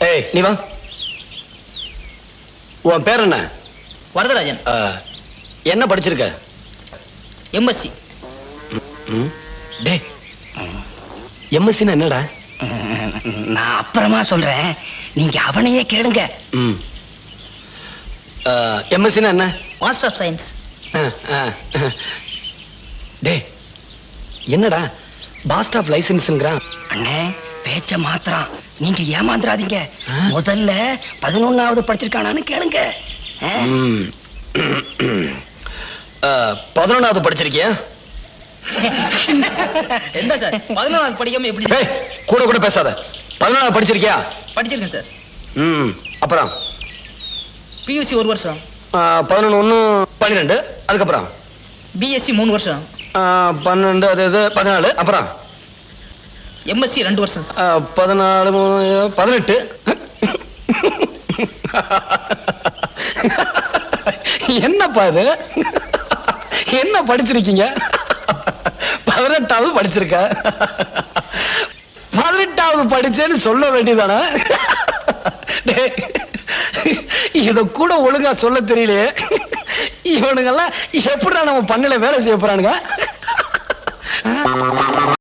ஏய் நீ வா. உன் பேர் என்ன? வரதராஜன். என்ன படிச்சிருக்க? எம்எஸ்சி. டே எம்எஸ்சின்னா என்னடா? நான் அப்புறமா சொல்றேன், நீங்க அவனையே கேளுங்க. எம்எஸ்சின்னா என்ன? Master of science. டே என்னடா பாஸ்ட் ஆஃப் லைசன்ஸ்ங்கறான்? அண்ணே பேச்ச மாத்திரம் நீங்க ஏமாந்துறாதீங்க. முதல்ல 11வது படிச்சிருக்கானான்னு கேளுங்க. 11வது படிச்சிருக்கியா? என்ன சார் 11வது படிக்காம எப்படி? கூட கூட பேசாத. 11வது படிச்சிருக்கியா? படிச்சிருக்கேன் சார். அப்புறம் பியூசி 1 வருஷம். 11 1 12. அதுக்கப்புறம் பிஎஸ்சி 3 வருஷம். 12 அது 14. அப்புறம் எம்எஸ்சி 2 வருஷம். 14 18. என்னப்பா இது? என்ன படிச்சிருக்கீங்க? 18வது படிச்சிருக்க. 18வது படிச்சேன்னு சொல்ல வேண்டியதானே? இத கூட ஒழுங்கா சொல்ல தெரியலையே. இவனுங்கெல்லாம் எப்படிடா நம்ம பண்ணல வேலை செய்ய போறானுங்க?